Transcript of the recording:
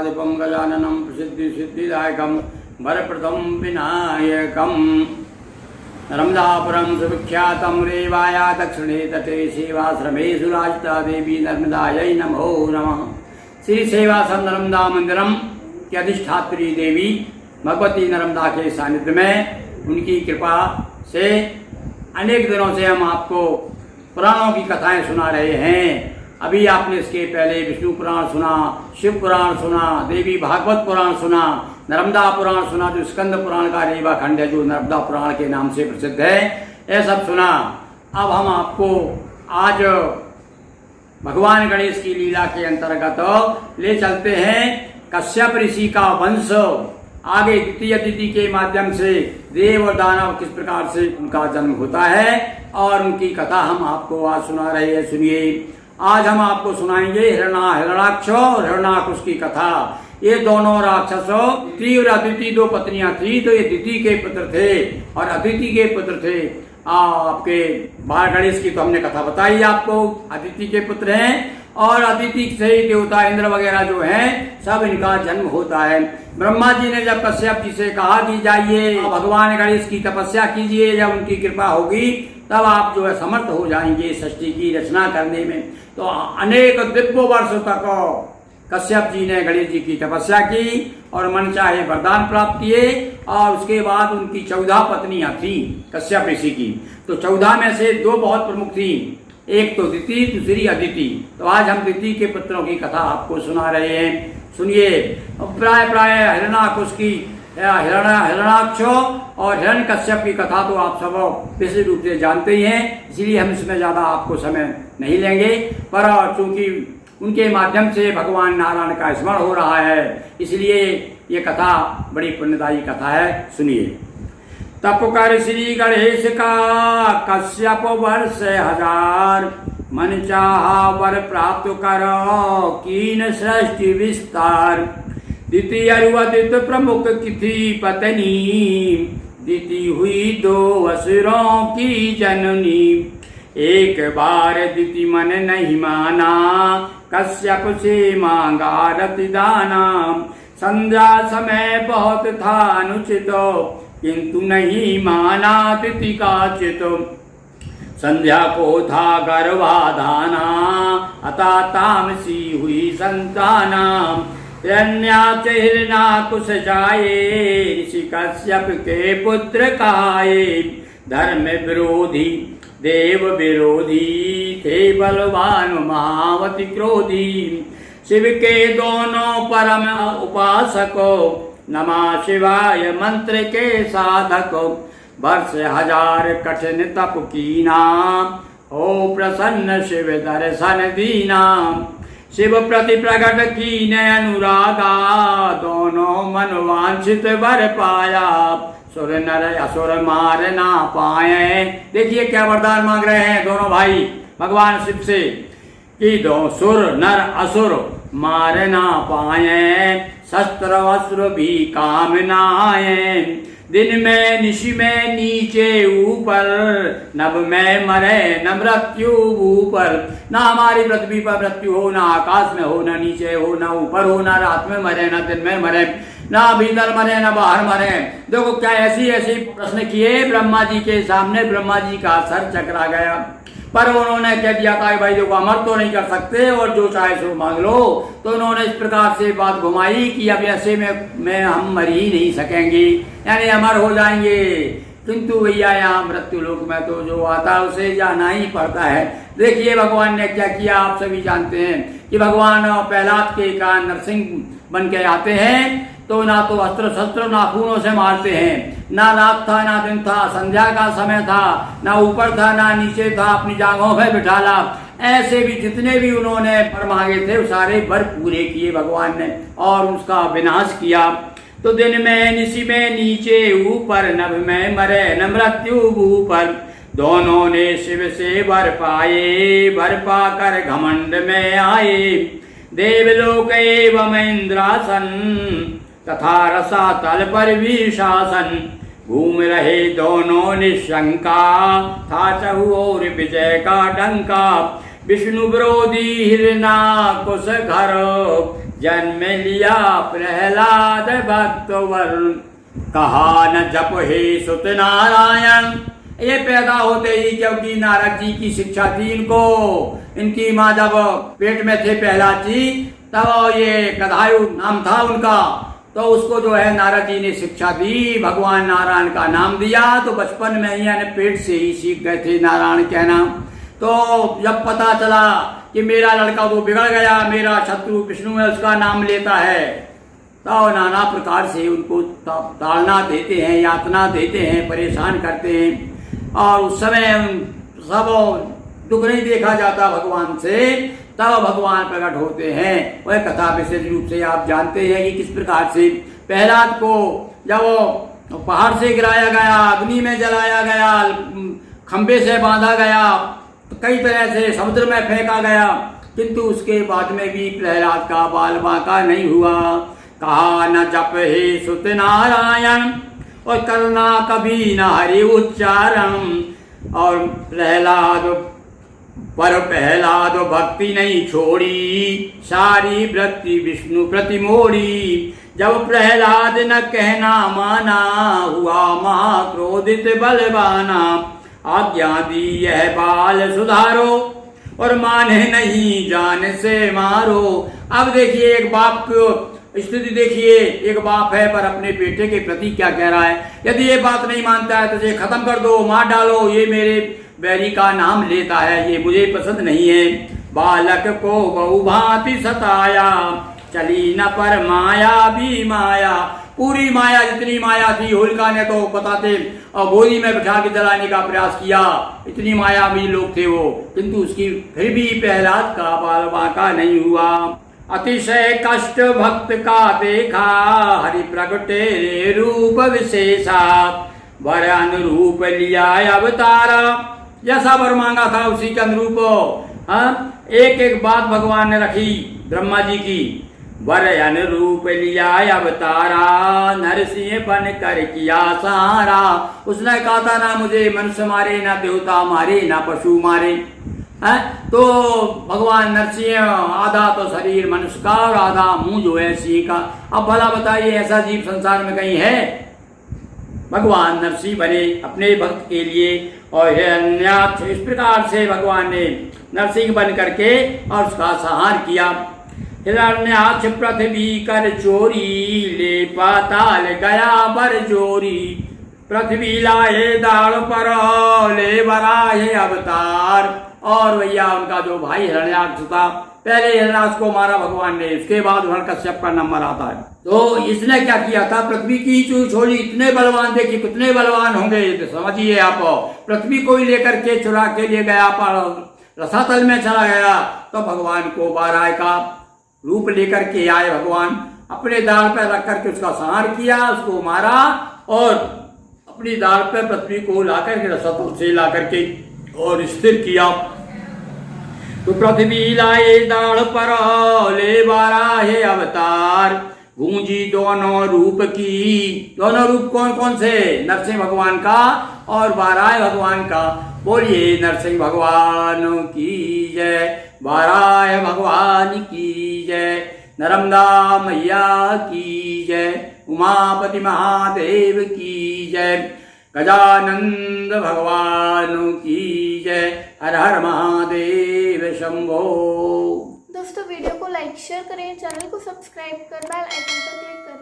गणाधिपं गजाननं प्रसिद्धिसिद्धिदायकं वरप्रदं विनायकम्। नर्मदापुरं सुविख्यातं रेवाया दक्षिणे तटे सेवाश्रमे सुराजिता देवी नर्मदायै नमो नमः। श्री सेवाश्रम नर्मदा मंदिरम की अधिष्ठात्री देवी भगवती नर्मदा के सानिध्य में उनकी कृपा से अनेक दिनों से हम आपको पुराणों की कथाएं सुना रहे हैं। अभी आपने इसके पहले विष्णु पुराण सुना, शिव पुराण सुना, देवी भागवत पुराण सुना, नर्मदा पुराण सुना, जो स्कंद पुराण का रेवा खंड है जो नर्मदा पुराण के नाम से प्रसिद्ध है, यह सब सुना। अब हम आपको आज भगवान गणेश की लीला के अंतर्गत ले चलते हैं। कश्यप ऋषि का वंश आगे द्वितीय तिथि के माध्यम से देव और दानव किस प्रकार से उनका जन्म होता है और उनकी कथा हम आपको आज सुना रहे हैं। सुनिए, आज हम आपको सुनाएंगे हिरणाक्ष और हिरणाकुश की कथा। ये दोनों राक्षसों दिति और अदिति दो पत्नियां थी। तो ये दिति के पुत्र थे और अदिति के पुत्र थे आपके बाल गणेश की। तो हमने कथा बताई आपको, अदिति के पुत्र हैं और अदिति से ही देवता इंद्र वगैरह जो हैं सब इनका जन्म होता है। ब्रह्मा जी ने जब कश्यप जी से कहा कि जाइए भगवान गणेश की तपस्या कीजिए, जब उनकी कृपा होगी तब आप जो है समर्थ हो जाएंगे सृष्टि की रचना करने में। तो अनेक दिव्य वर्षों तक कश्यप जी ने गणेश जी की तपस्या की और मन चाहे वरदान प्राप्त किए। और उसके बाद उनकी 14 पत्नियां थी कश्यप ऋषि की। तो 14 में से 2 बहुत प्रमुख थी, एक तो दिति, दूसरी अदिति। तो आज हम दिति के पुत्रों की कथा आपको सुना रहे हैं। सुनिए, प्राय हिरणाकुश की हिरणाक्ष और हिरण कश्यप की कथा तो आप सब विशेष रूप से जानते ही हैं, इसलिए हम इसमें ज्यादा आपको समय नहीं लेंगे। पर चूंकि उनके माध्यम से भगवान नारायण का स्मरण हो रहा है, इसलिए ये कथा बड़ी पुण्यदायी कथा है। सुनिए। तप कर श्री गणेश का कश्यप वर्ष 1000, मन चाहा वर प्राप्त करो कीन सृष्टि विस्तार। दिति अरुदित प्रमुख की पत्नी, दिति हुई 2 असुरों की जननी। एक बार दिति मन नहीं माना, कश्यप से मांगा रति दाना। संध्या समय बहुत था अनुचित, किंतु नहीं माना दिति का चित। संध्या को था गर्भाधाना, अतः तामसी हुई संताना। हिरणाकुश जाए, ऋषि कश्यप के पुत्र कहाए। धर्म विरोधी देव विरोधी, थे बलवान महावती क्रोधी। शिव के दोनों परम उपासक, नमः शिवाय मंत्र के साधक। वर्ष 1000 कठिन तप कीना, हो प्रसन्न शिव दर्शन दीना। शिव प्रति प्रकट कीने अनुरागा, दोनों मन वांछित वर पाया। सुर नर असुर मार ना पाए। देखिए क्या वरदान मांग रहे हैं दोनों भाई भगवान शिव से कि 2 सुर नर असुर मार ना पाए, शस्त्र वस्त्र भी काम ना आए। दिन में निशि में नीचे ऊपर, नभ में मरे न मृत्यु ऊपर। ना हमारी पृथ्वी पर मृत्यु हो, ना आकाश में हो, ना नीचे हो, ना ऊपर हो, ना रात में मरे, ना दिन में मरे, ना भीतर मरे, ना बाहर मरे। देखो क्या ऐसी प्रश्न किए ब्रह्मा जी के सामने। ब्रह्मा जी का सर चकरा गया, पर उन्होंने कह दिया था भाई देखो अमर तो नहीं कर सकते और जो चाहे सो मांग लो। तो उन्होंने इस प्रकार से बात घुमाई कि अब ऐसे में हम मर ही नहीं सकेंगे, यानी अमर हो जाएंगे। किंतु भैया यहाँ मृत्यु लोक में तो जो आता है उसे जाना ही पड़ता है। देखिए भगवान ने क्या किया, आप सभी जानते हैं कि भगवान प्रहलाद के कारण नरसिंह बन के आते हैं। तो ना तो अस्त्र शस्त्र नाखूनों से मारते हैं, ना रात था ना दिन था, संध्या का समय था, ना ऊपर था ना नीचे था, अपनी जांघों में बिठाला। ऐसे भी जितने भी उन्होंने वर मांगे थे वो सारे वर पूरे किए भगवान ने और उसका विनाश किया। तो दिन में निशि में नीचे ऊपर, नभ में मरे न मृत्यु ऊपर। दोनों ने शिव से वर पाए, वर पाकर घमंड में आए। देवलोक एवं इंद्रासन, तथा रसातल पर भी शासन। घूम रहे दोनों निशंका, था चहुओर विजय का डंका। विष्णु विरोधी हिरणाकुश घर, जन्म लिया प्रहलाद भक्त वरुण, कहा न जप हे सुत नारायण। ये पैदा होते ही, क्योंकि नारद जी की शिक्षा थी इनको, इनकी माँ जब पेट में थे प्रहलाद जी, तब ये कदायु नाम था उनका, तो उसको जो है नारद जी ने शिक्षा दी, भगवान नारायण का नाम दिया। तो बचपन में ही यानी पेट से ही सीख गए थे नारायण कहना। तो जब पता चला कि मेरा लड़का तो बिगड़ गया, मेरा शत्रु विष्णु है, उसका नाम लेता है, तो नाना प्रकार से उनको ताड़ना देते हैं, यातना देते हैं, परेशान करते हैं। और उस समय सब दुख नहीं देखा जाता भगवान से, तब भगवान प्रकट होते हैं। वह कथा विशेष रूप से आप जानते हैं कि किस प्रकार से प्रहलाद को जब पहाड़ से गिराया गया, अग्नि में जलाया गया, खंबे से बांधा गया, तो कई तरह से समुद्र में फेंका गया, किंतु उसके बाद में भी प्रहलाद का बाल बांका नहीं हुआ। कहा न जप हे सुत नारायण, और करना कभी न हरि उच्चारण। और प्रहलाद भक्ति नहीं छोड़ी, सारी वृत्ति विष्णु प्रति मोड़ी। जब प्रहलाद न कहना माना, हुआ महाक्रोधित बलवाना। आज्ञा दी यह बाल सुधारो, और माने नहीं जान से मारो। अब देखिए एक बाप को स्थिति देखिए, एक बाप है पर अपने बेटे के प्रति क्या कह रहा है। यदि ये बात नहीं मानता है तो इसे खत्म कर दो, मार डालो, ये मेरे बैरी का नाम लेता है, ये मुझे पसंद नहीं है। बालक को बहुभांति सताया, चली न पर माया भी माया। पूरी माया, जितनी माया थी होलिका ने तो बताते और गोदी में बिठा के जलाने का प्रयास किया, इतनी माया भी लोग थे वो, किंतु उसकी फिर भी प्रहलाद का बाल बांका नहीं हुआ। अतिशय कष्ट भक्त का देखा, हरि प्रगटे रूप विशेषा। वर अनुरूप लिया अवतारा, जैसा वर मांगा था उसी के अनुरूप एक एक बात भगवान ने रखी ब्रह्मा जी की। वर अनुरूप लिया अवतारा, नरसिंह बन कर किया सहारा। उसने कहा था ना मुझे मनुष्य मारे, ना देवता मारे, ना पशु मारे। तो भगवान नरसिंह, आधा तो शरीर मनुष्य का और आधा मुंह जो है सिंह का। अब भला बताइए ऐसा जीव संसार में कहीं है? भगवान नरसिंह बने अपने भक्त के लिए, और हिरण्याक्ष इस प्रकार से भगवान ने नरसिंह बन करके और उसका संहार किया। हिरण्याक्ष पृथ्वी कर चोरी, ले पाताल गया बर जोरी। पृथ्वी लाए दाड़ पर, ले बराहे अवतार। और भैया उनका जो भाई हिरण्याक्ष था, पहले हिरण्याक्ष को मारा भगवान ने, उसके बाद हिरण्यकश्यप का नंबर आता है। तो इसने क्या किया था, पृथ्वी की छोड़ी, इतने बलवान, देखिए कितने बलवान होंगे, तो समझिए आप। पृथ्वी को ही लेकर के चुरा के लिए गया, पर रसातल में चला गया, तो भगवान को बाराह का रूप लेकर के आए भगवान, अपने दाल पर रख करके उसका संहार किया, उसको मारा और अपनी दाल पर पृथ्वी को ला करके रसातल से ला करके और स्थिर किया। तो पृथ्वी लाए दाढ़ पर, ले बाराहे अवतार। गूंजी दोनों रूप की, दोनों रूप कौन कौन से? नरसिंह भगवान का और बाराह भगवान का। बोलिए नरसिंह भगवान की जय, बाराह भगवान की जय, नर्मदा मैया की जय, उमापति महादेव की जय, गजानंद भगवान की जय। हर हर महादेव शंभो। दोस्तों वीडियो को लाइक शेयर करें, चैनल को सब्सक्राइब कर बेल आइकन पर क्लिक करें।